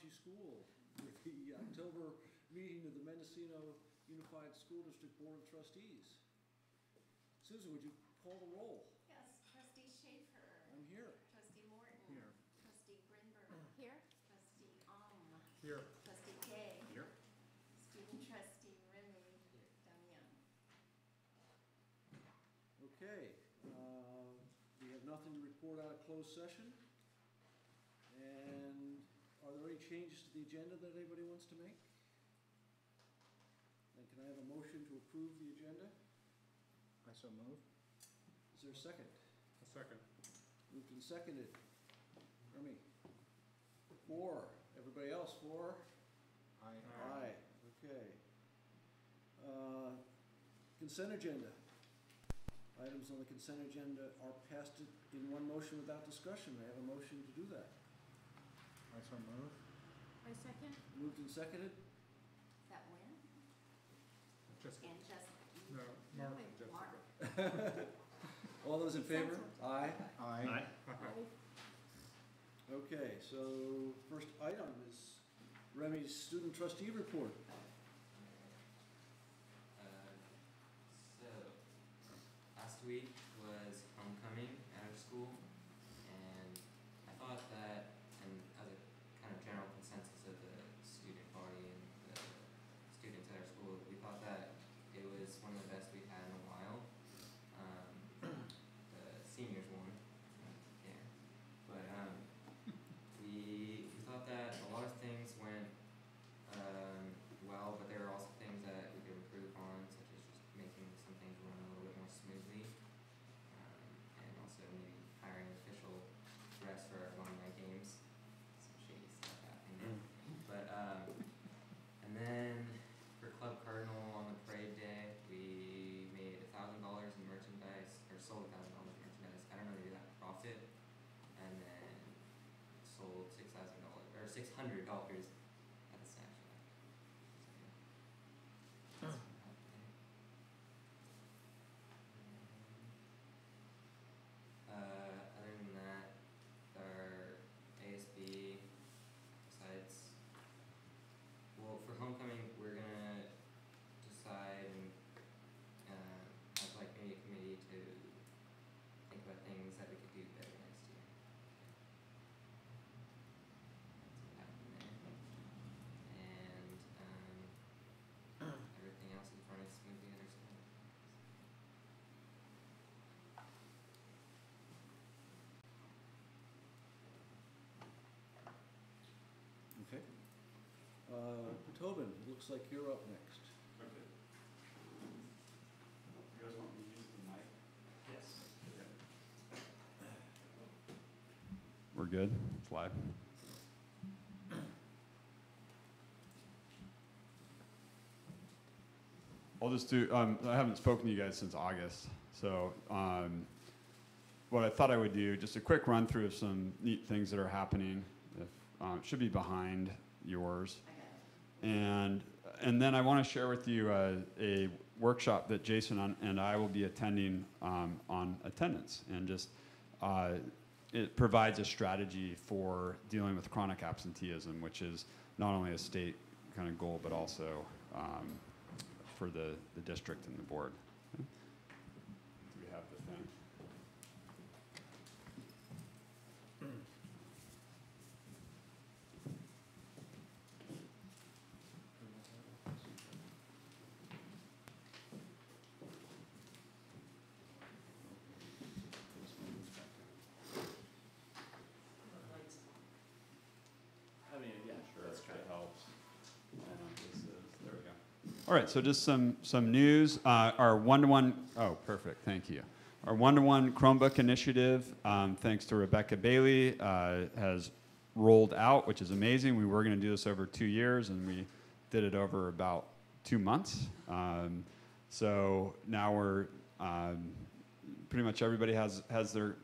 Comptche School with the October meeting of the Mendocino Unified School District Board of Trustees. Susan, would you call the roll? Yes, Trustee Schaefer. I'm here. Trustee Morton. Here. Trustee Grinberg. Here. Trustee Here. Trustee Gay. Here. Student Trustee Remy. Damian. Okay, we have nothing to report out of closed session. And are there any changes to the agenda that anybody wants to make? And can I have a motion to approve the agenda? I so move. Is there a second? A second. Moved and seconded. Remy? For. Everybody else for? Aye. Aye. Okay. Consent agenda. Items on the consent agenda are passed in one motion without discussion. I have a motion to do that. I so move. I second. Moved and seconded. Is that when? Just, And just. no, Mark and Jessica. Mark. All those in favor? Aye. Aye. Okay, so first item is Remy's student trustee report. So, last week was homecoming at our school, and I thought that, and as a kind of general consensus of the student body and the students at our school, we thought that it was one of the best we've had in a while. The seniors won, yeah, but we thought that a lot of things went well, but there were also things that we could improve on, such as just making some things run a little bit more smoothly, and also maybe hiring official refs for our alumni games. Some shady stuff happening there. But and then for Club Cardinal on the parade day, we made $1,000 in merchandise, or sold $1,000 in merchandise. I don't know the exact profit, and then sold $6,000 or $600 at the snack shack. So, yeah. Other than that, our ASB, besides, well, for homecoming, we're gonna decide and have like maybe a committee to think about things that we could do better next year. That's what happened there. And everything else is running smoothly at our school. Okay. Tobin, looks like you're up next. Okay. You guys want me to use the mic? Yes. We're good? It's live. I'll just do, I haven't spoken to you guys since August, so what I thought I would do, just a quick run through of some neat things that are happening. It should be behind yours. And then I want to share with you a workshop that Jason and I will be attending on attendance, and just it provides a strategy for dealing with chronic absenteeism, which is not only a state kind of goal, but also for the district and the board. Do we have the thing? I mean, yeah, sure, that helps. There we go. All right, so just some news. Our one-to-one, oh, perfect, thank you. Our one-to-one Chromebook initiative, thanks to Rebecca Bailey, has rolled out, which is amazing. We were going to do this over 2 years, and we did it over about 2 months. So now we're pretty much everybody has their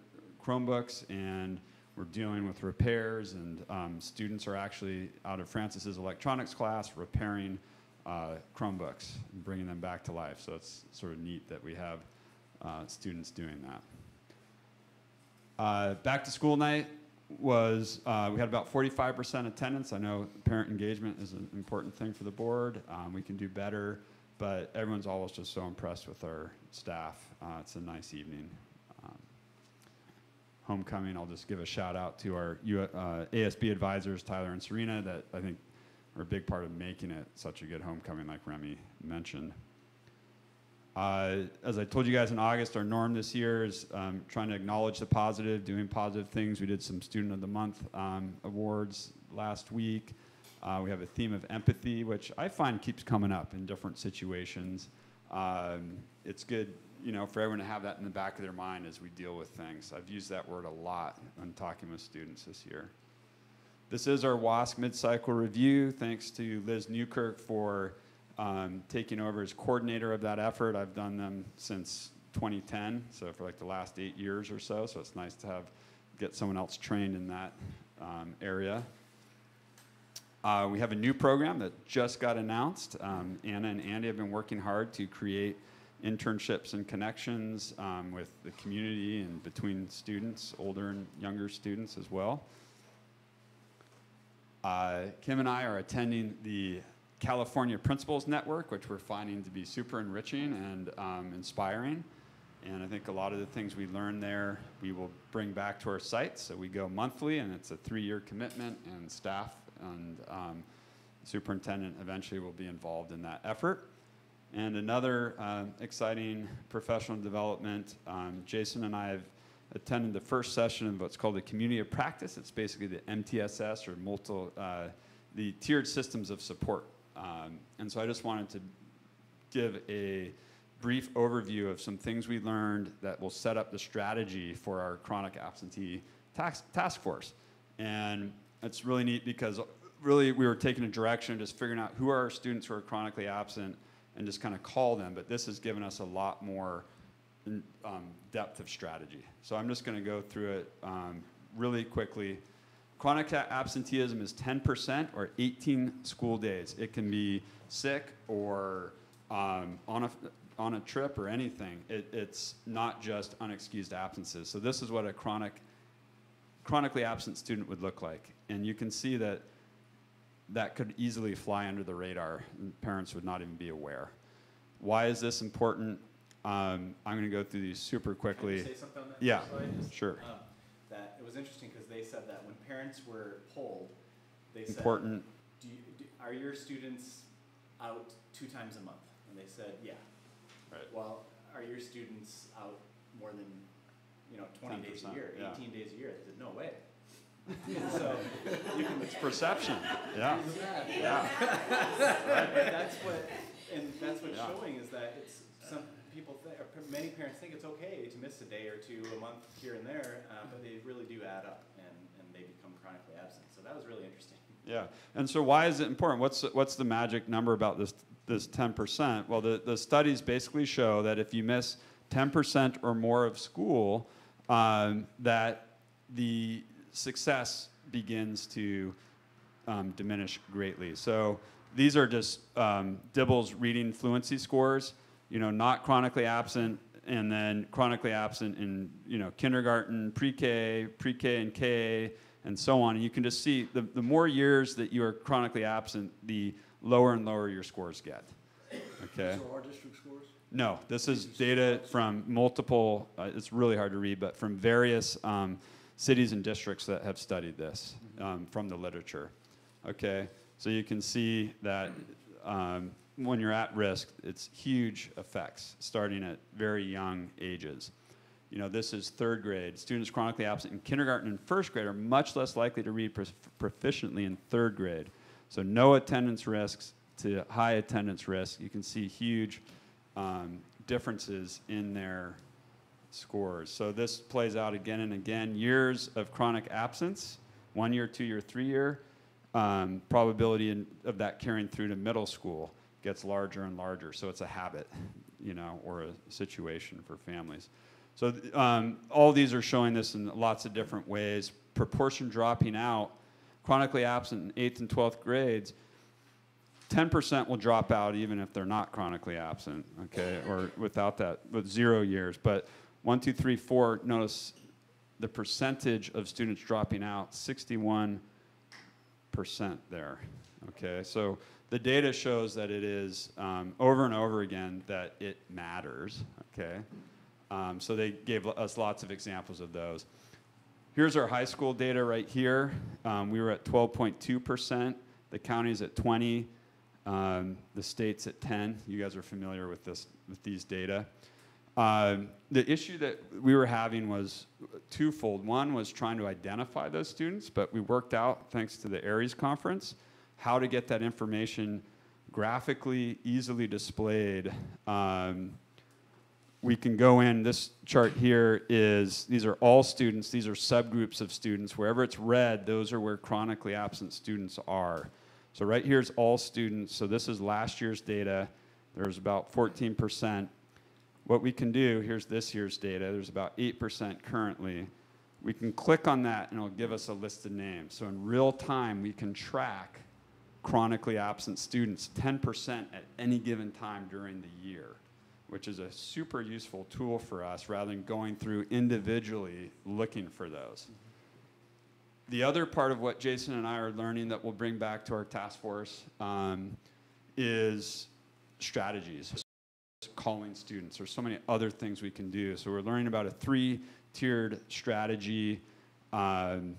Chromebooks, and we're dealing with repairs, and students are actually out of Francis's electronics class repairing Chromebooks and bringing them back to life. So it's sort of neat that we have students doing that. Back to school night, was we had about 45% attendance. I know parent engagement is an important thing for the board. We can do better, but everyone's always just so impressed with our staff. It's a nice evening. Homecoming, I'll just give a shout out to our ASB advisors, Tyler and Serena, that I think are a big part of making it such a good homecoming, like Remy mentioned. As I told you guys in August, our norm this year is trying to acknowledge the positive, doing positive things. We did some Student of the Month awards last week. We have a theme of empathy, which I find keeps coming up in different situations. It's good, you know, for everyone to have that in the back of their mind as we deal with things. I've used that word a lot when talking with students this year. This is our Wasc mid-cycle review. Thanks to Liz Newkirk for taking over as coordinator of that effort. I've done them since 2010, so for like the last 8 years or so. So it's nice to get someone else trained in that area. We have a new program that just got announced. Anna and Andy have been working hard to create internships and connections with the community and between students, older and younger students as well. Kim and I are attending the California Principals Network, which we're finding to be super enriching and inspiring. And I think a lot of the things we learn there, we will bring back to our sites. So we go monthly, and it's a 3-year commitment, and staff and superintendent eventually will be involved in that effort. And another exciting professional development, Jason and I have attended the first session of what's called the Community of Practice. It's basically the MTSS, or the tiered systems of support. And so I just wanted to give a brief overview of some things we learned that will set up the strategy for our chronic absentee task force. And it's really neat because really we were taking a direction, just figuring out who are our students who are chronically absent and just kind of call them. But this has given us a lot more depth of strategy. So I'm just going to go through it really quickly. Chronic absenteeism is 10% or 18 school days. It can be sick or on a trip or anything. It's not just unexcused absences. So this is what a chronically absent student would look like. And you can see that that could easily fly under the radar, and parents would not even be aware. Why is this important? I'm going to go through these super quickly. Can I say something on that? Yeah, slide? sure. That it was interesting because they said that when parents were polled, they said, Important. are your students out 2 times a month? And they said, yeah. Right. Well, are your students out more than 20 days a year, 18 days a year? They said, no way. So you can. It's perception. Yeah. Yeah. But that's what's Yeah. showing is that it's some people think, or many parents think it's okay to miss a day or 2 a month here and there, but they really do add up and they become chronically absent. So that was really interesting. Yeah. And so why is it important? What's the magic number about this 10%? Well, the studies basically show that if you miss 10% or more of school, that the success begins to diminish greatly. So these are just Dibble's reading fluency scores, not chronically absent, and then chronically absent in kindergarten, pre-K and K, and so on. And you can just see the more years that you are chronically absent, the lower and lower your scores get. Okay. So our district scores? No, this is data from multiple, it's really hard to read, but from various cities and districts that have studied this from the literature. Okay, so you can see that when you're at risk, it's huge effects starting at very young ages. This is 3rd grade. Students chronically absent in kindergarten and 1st grade are much less likely to read proficiently in 3rd grade. So no attendance risks to high attendance risk. You can see huge differences in their scores. So this plays out again and again. Years of chronic absence, 1 year, 2 year, 3 year, probability of that carrying through to middle school gets larger and larger. So it's a habit, or a situation for families. So all these are showing this in lots of different ways. Proportion dropping out, chronically absent in 8th and 12th grades, 10% will drop out even if they're not chronically absent, okay, or without that, with 0 years. But 1, 2, 3, 4, notice the percentage of students dropping out, 61% there. Okay, so the data shows that it is over and over again that it matters. Okay, so they gave us lots of examples of those. Here's our high school data right here. We were at 12.2%. The county's at 20. The state's at 10. You guys are familiar with these data. The issue that we were having was twofold. One was trying to identify those students, but we worked out, thanks to the ARIES conference, how to get that information graphically, easily displayed. We can go in, this chart here these are all students, these are subgroups of students. Wherever it's red, those are where chronically absent students are. So right here's all students, so this is last year's data. There's about 14%. What we can do, here's this year's data, there's about 8% currently. We can click on that and it'll give us a list of names. So in real time, we can track chronically absent students, 10% at any given time during the year, which is a super useful tool for us rather than going through individually looking for those. The other part of what Jason and I are learning that we'll bring back to our task force is strategies. Calling students. There's so many other things we can do. So we're learning about a 3-tiered strategy. And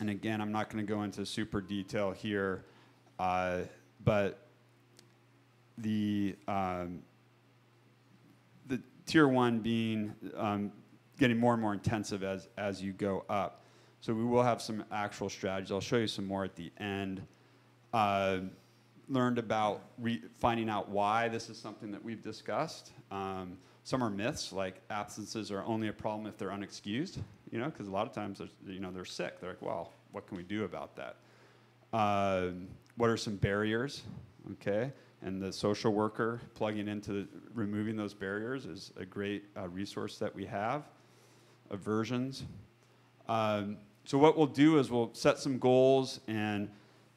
again, I'm not going to go into super detail here, but the tier 1 being getting more and more intensive as you go up. So we will have some actual strategies. I'll show you some more at the end. Learned about finding out why this is something that we've discussed. Some are myths, like absences are only a problem if they're unexcused, you know, because a lot of times they're sick. They're like, well, what can we do about that? What are some barriers, okay? And the social worker plugging into removing those barriers is a great resource that we have. Aversions. So what we'll do is we'll set some goals and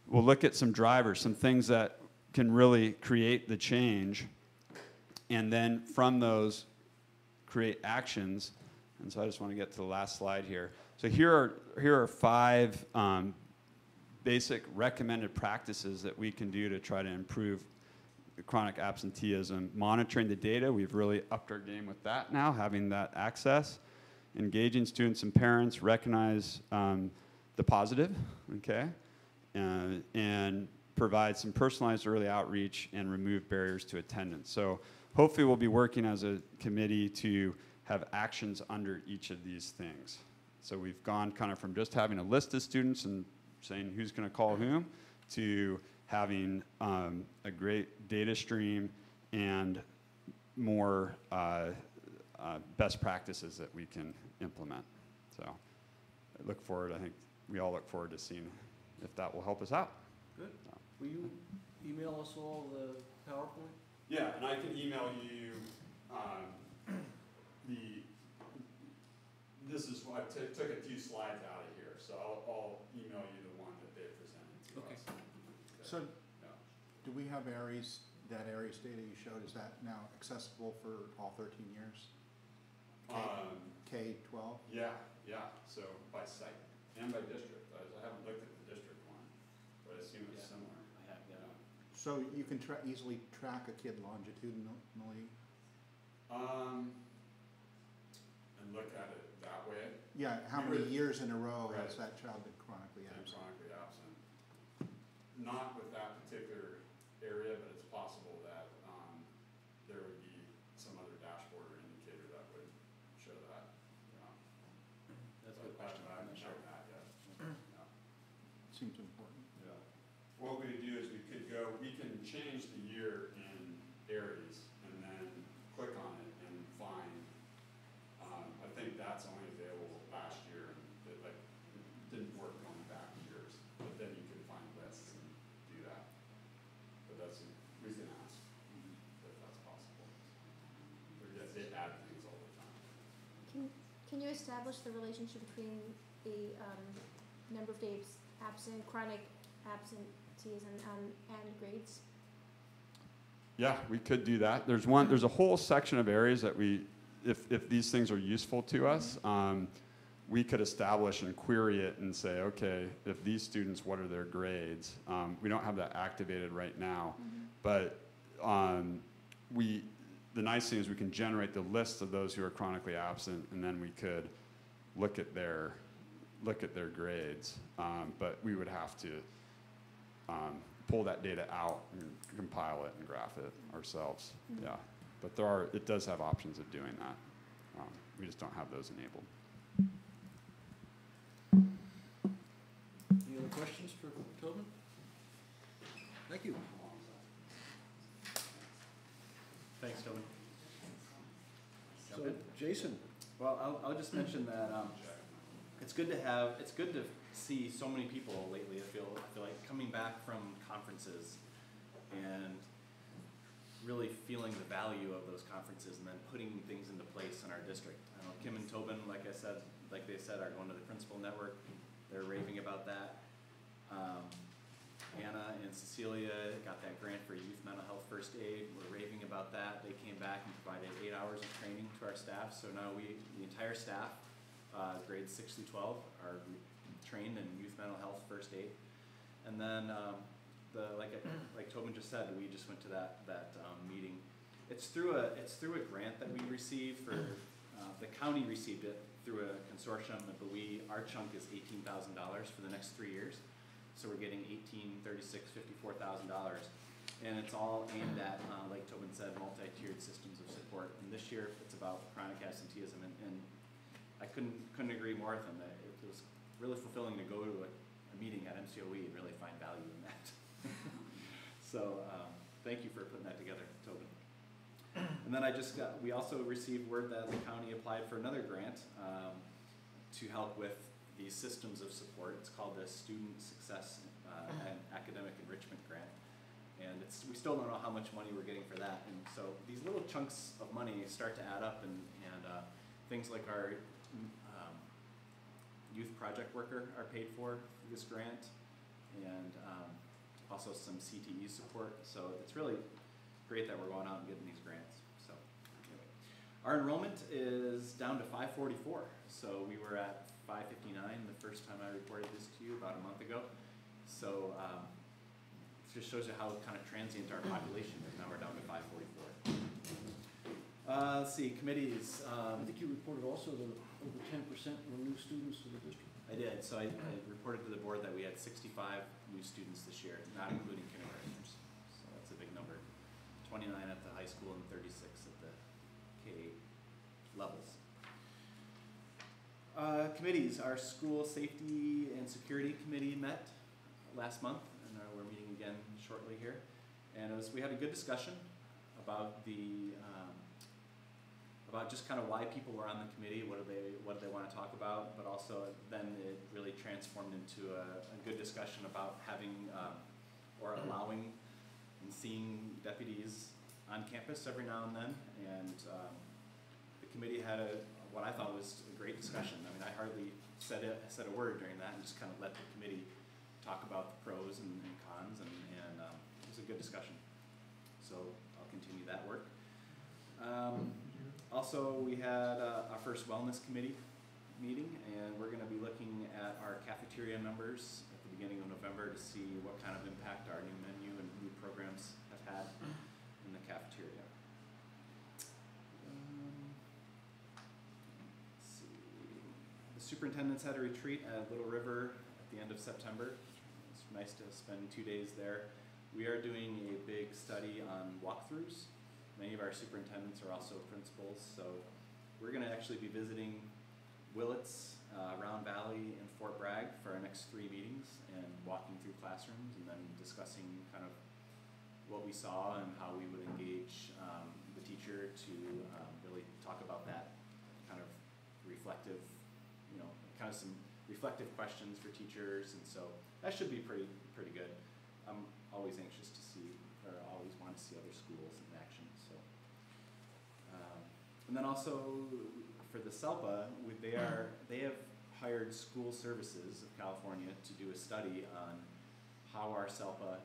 we'll look at some drivers, some things that can really create the change, and then from those, create actions. And so I just want to get to the last slide here. So here are 5 basic recommended practices that we can do to try to improve chronic absenteeism. Monitoring the data, we've really upped our game with that now, having that access. Engaging students and parents, recognize the positive, okay? And provide some personalized early outreach and remove barriers to attendance. So hopefully we'll be working as a committee to have actions under each of these things. So we've gone kind of from just having a list of students and saying who's going to call whom to having a great data stream and more best practices that we can implement. So I look forward, I think we all look forward to seeing if that will help us out. Good. Will you email us all the PowerPoint? Yeah, and I can email you this is why I took a few slides out of here, so I'll email you the one that they presented to Okay. us. So, Yeah. do we have ARIES, that ARIES data you showed, is that now accessible for all 13 years? K-12? Yeah, so by site and by district. I haven't looked at the district one, but I assume it's similar. I have, yeah. So you can easily track a kid longitudinally? And look at it that way. Yeah, how many years in a row has that child been chronically And absent? chronically absent. Not with that particular area, but it's possible that there would be some other dashboard or indicator that would show that. Yeah. That's a good question. I haven't shown that yet. Yeah. Seems important. Yeah. What we could do is we can change the year in ARIES and then click on it and find, I think that's only available last year and it didn't work going back years, but then you can find lists and do that. But we can ask if that's possible. They add things all the time. Can you establish the relationship between the number of days absent, chronic absenteeism, and grades? Yeah, we could do that. There's a whole section of areas that if these things are useful to us, we could establish and query it and say, okay, if these students, what are their grades? We don't have that activated right now, but the nice thing is we can generate the list of those who are chronically absent, and then we could look at their grades. But we would have to pull that data out and compile it and graph it ourselves. Yeah, but it does have options of doing that. We just don't have those enabled. Any other questions for Tobin? Thank you. Thanks, Tobin. So, Jason, Well, I'll just mention that it's good to see so many people lately. I feel like coming back from conferences and really feeling the value of those conferences and then putting things into place in our district. I know Kim and Tobin, like they said, are going to the principal network. They're raving about that. Anna and Cecilia got that grant for youth mental health first aid. We're raving about that. They came back and provided 8 hours of training to our staff. So now the entire staff, grades 6 through 12, are trained in youth mental health first aid. And then, like Tobin just said, we just went to that meeting. It's through a grant that we received for the county received it through a consortium, but our chunk is $18,000 for the next 3 years. So we're getting $54,000, and it's all aimed at, like Tobin said, multi-tiered systems of support. And this year, it's about chronic absenteeism, and I couldn't agree more with him. That it was really fulfilling to go to a meeting at MCOE and really find value in that. So thank you for putting that together, Tobin. And then we also received word that the county applied for another grant to help with these systems of support. It's called the Student Success and Academic Enrichment Grant. And we still don't know how much money we're getting for that. And so these little chunks of money start to add up, and things like our youth project worker are paid for through this grant, and also some CTE support. So it's really great that we're going out and getting these grants. So anyway, our enrollment is down to 544. So we were at 559 the first time I reported this to you about a month ago. So it just shows you how kind of transient our population is. Now we're down to 544. Let's see, committees. I think you reported also that over 10% were new students to the district. I did. So I reported to the board that we had 65 new students this year, not including kindergartners. So that's a big number. 29 at the high school and 36 at the K-8 levels. Committees. Our school safety and security committee met last month, and we're meeting again shortly here. And we had a good discussion about about just kind of why people were on the committee, what do they want to talk about, but also then it really transformed into a good discussion about having or allowing and seeing deputies on campus every now and then. And the committee had what I thought was a great discussion. I mean, I hardly said a word during that, and just kind of let the committee talk about the pros and cons, and it was a good discussion. So I'll continue that work. Also, we had our first wellness committee meeting, and we're going to be looking at our cafeteria numbers at the beginning of November to see what kind of impact our new menu and new programs have had in the cafeteria. Let's see. The superintendents had a retreat at Little River at the end of September. It's nice to spend 2 days there. We are doing a big study on walkthroughs. Many of our superintendents are also principals, so we're going to actually be visiting Willits, Round Valley, and Fort Bragg for our next 3 meetings, and walking through classrooms and then discussing kind of what we saw and how we would engage the teacher to really talk about that kind of reflective, kind of some reflective questions for teachers, and so that should be pretty good. I'm always anxious to see, or always want to see other schools in action. So, and then also for the SELPA, they have hired School Services of California to do a study on how our SELPA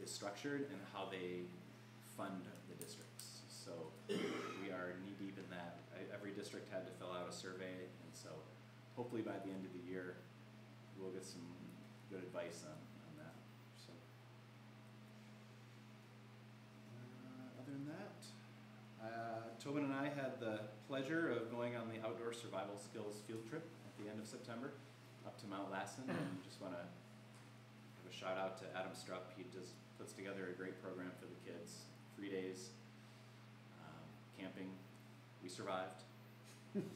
is structured and how they fund the districts. So we are knee deep in that. Every district had to fill out a survey, and so hopefully by the end of the year, we'll get some good advice on that. So, other than that, Tobin and I had the pleasure of going on the outdoor survival skills field trip at the end of September up to Mount Lassen, and just want to give a shout out to Adam Strupp. He just puts together a great program for the kids. 3 days, camping. We survived.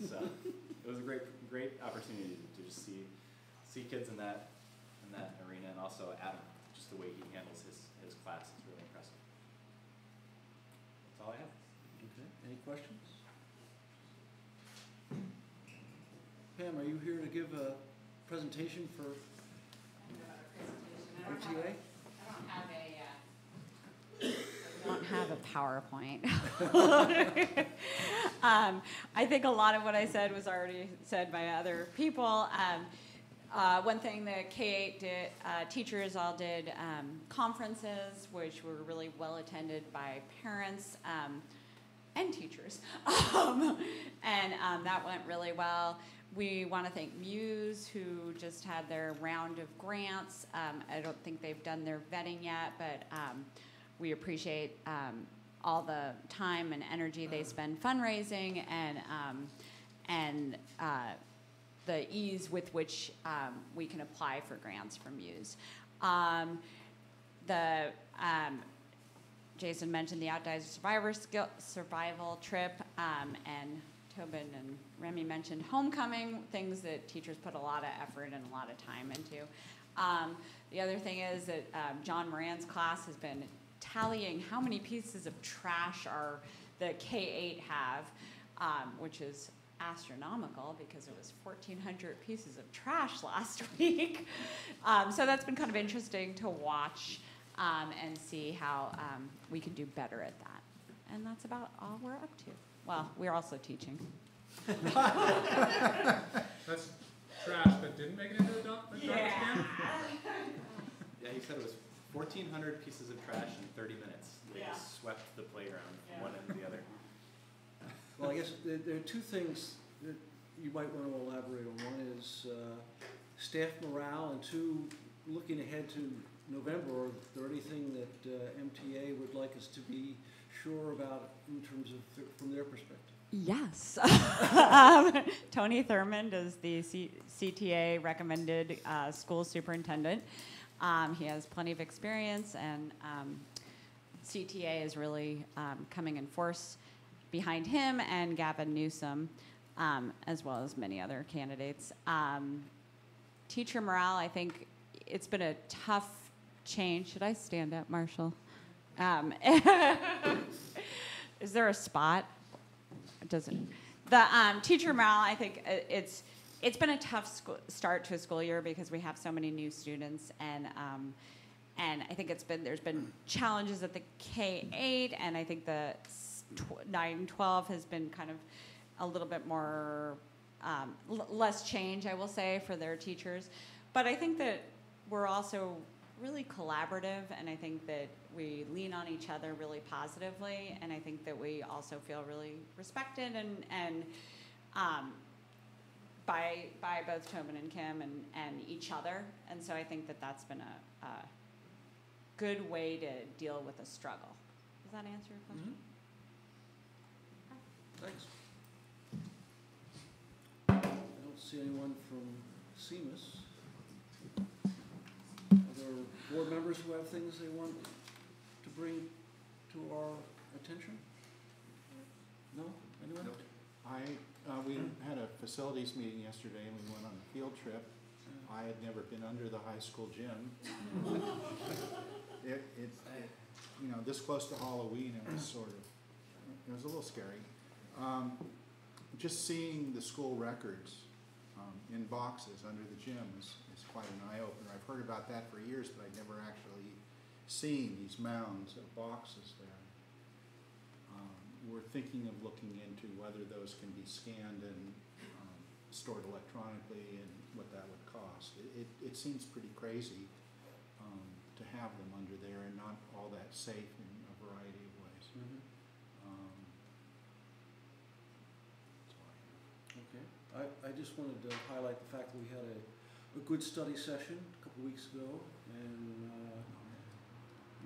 So it was a great opportunity to just see kids in that arena, and also Adam, just the way he handles his class is really impressive. That's all I have. Okay, any questions? Pam, are you here to give a presentation for MTA? I don't have a PowerPoint. I think a lot of what I said was already said by other people. One thing that K-8 did, teachers all did conferences, which were really well attended by parents and teachers. And that went really well. We want to thank Muse, who just had their round of grants. I don't think they've done their vetting yet, but we appreciate all the time and energy they spend fundraising, and the ease with which we can apply for grants from Muse. Jason mentioned the Outage survival trip, and Tobin and Remy mentioned homecoming, things that teachers put a lot of effort and a lot of time into. The other thing is that John Moran's class has been tallying how many pieces of trash the K-8 have, which is astronomical because it was 1,400 pieces of trash last week. So that's been kind of interesting to watch and see how we can do better at that. And that's about all we're up to. Well, we're also teaching. That's trash that didn't make it into the garbage can? Yeah, he said it was 1,400 pieces of trash in 30 minutes. They just swept the playground from one end to the other. Well, I guess there are two things that you might want to elaborate on. One is staff morale, and two, looking ahead to November, is there anything that MTA would like us to be sure about in terms of from their perspective? Yes. Tony Thurmond is the CTA recommended school superintendent. He has plenty of experience, and CTA is really coming in force behind him and Gavin Newsom, as well as many other candidates. Teacher morale, I think it's been a tough change. Should I stand up, Marshall? Is there a spot? It doesn't. The teacher morale, I think it's been a tough start to a school year because we have so many new students, and I think there's been challenges at the K-8, and I think the 9-12 has been kind of a little bit more less change, I will say, for their teachers. But I think that we're also really collaborative, and I think that we lean on each other really positively, and I think that we also feel really respected and by both Tobin and Kim and each other. And so I think that that's been a good way to deal with a struggle. Does that answer your question? Mm-hmm. Thanks. I don't see anyone from CMUS. Are there board members who have things they want to bring to our attention? No? Anyone? Nope. We had a facilities meeting yesterday, and we went on a field trip. I had never been under the high school gym. It's this close to Halloween, it was it was a little scary. Just seeing the school records in boxes under the gym is quite an eye-opener. I've heard about that for years, but I'd never actually seen these mounds of boxes there. We're thinking of looking into whether those can be scanned and stored electronically and what that would cost. It seems pretty crazy to have them under there and not all that safe in a variety of ways. Mm-hmm. That's all I have. Okay. I just wanted to highlight the fact that we had a good study session a couple weeks ago, and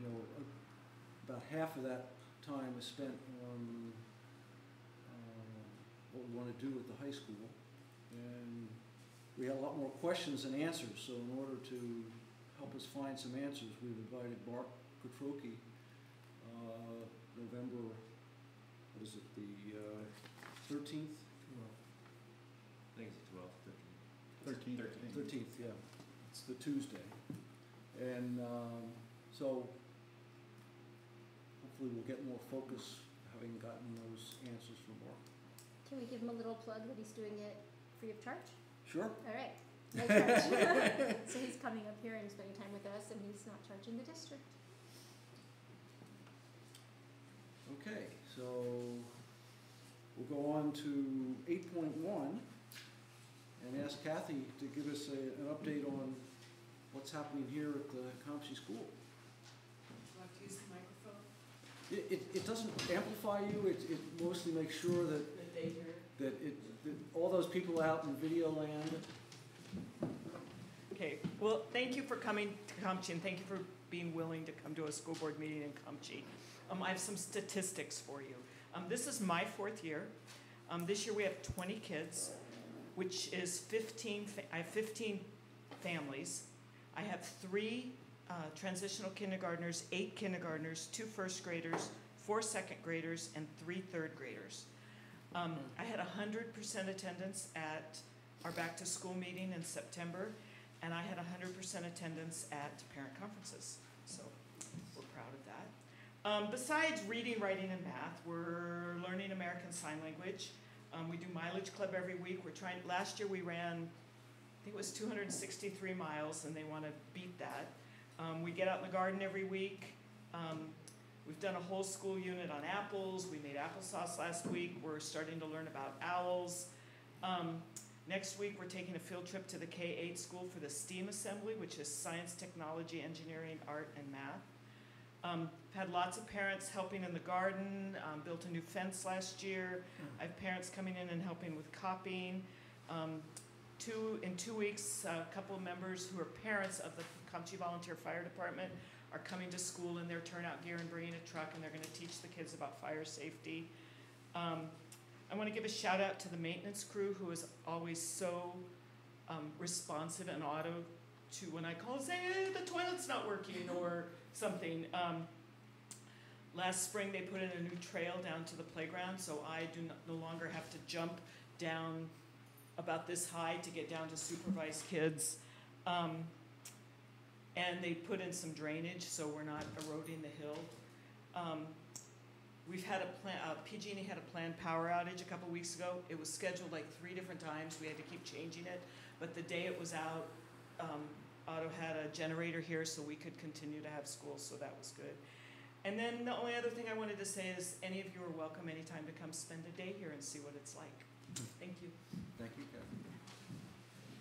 you know, about half of that time is spent on what we want to do at the high school, and we had a lot more questions than answers. So in order to help us find some answers, we've invited Mark Kotroki, November, what is it, the 13th? I think it's 12th, 13th. 13th. 13th, yeah. It's the Tuesday. And so hopefully we'll get more focus having gotten those answers from Mark. Can we give him a little plug that he's doing it free of charge? Sure. All right. No charge. So he's coming up here and spending time with us, and he's not charging the district. Okay, so we'll go on to 8.1 and ask Kathy to give us an update on what's happening here at the Comptche School. Do you want to use the microphone? It doesn't amplify you, it mostly makes sure that, That they hear? that all those people out in video land. Okay, well, thank you for coming to Comptche, and thank you for being willing to come to a school board meeting in Comptche. I have some statistics for you. This is my 4th year. This year we have 20 kids, which is 15, I have 15 families. I have 3 transitional kindergartners, 8 kindergartners, 2 first graders, 4 second graders, and 3 third graders. I had 100% attendance at our back to school meeting in September, and I had 100% attendance at parent conferences. So we're proud of that. Besides reading, writing, and math, we're learning American Sign Language. We do mileage club every week. Last year we ran, I think it was 263 miles, and they want to beat that. We get out in the garden every week. We've done a whole school unit on apples. We made applesauce last week. We're starting to learn about owls. Next week, we're taking a field trip to the K-8 school for the STEAM assembly, which is science, technology, engineering, art, and math. Had lots of parents helping in the garden, built a new fence last year. I have parents coming in and helping with copying. In 2 weeks, a couple of members who are parents of the Comptche Volunteer Fire Department are coming to school in their turnout gear and bringing a truck, and they're going to teach the kids about fire safety. I want to give a shout out to the maintenance crew, who is always so responsive and auto to when I call and say, hey, the toilet's not working or something. Last spring they put in a new trail down to the playground, so I no longer have to jump down about this high to get down to supervise kids. And they put in some drainage so we're not eroding the hill. We've had PG&E had a planned power outage a couple weeks ago. It was scheduled like 3 different times. We had to keep changing it. But the day it was out, Otto had a generator here so we could continue to have school, so that was good. And then the only other thing I wanted to say is any of you are welcome anytime to come spend a day here and see what it's like. Thank you. Thank you, Kathy.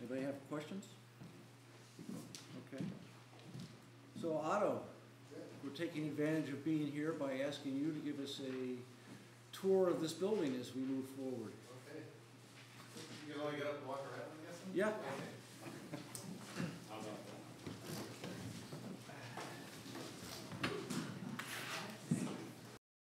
Anybody have questions? Okay. So Otto, we're taking advantage of being here by asking you to give us a tour of this building as we move forward. Okay. You can only get up and walk around, I'm guessing? Yeah. Okay.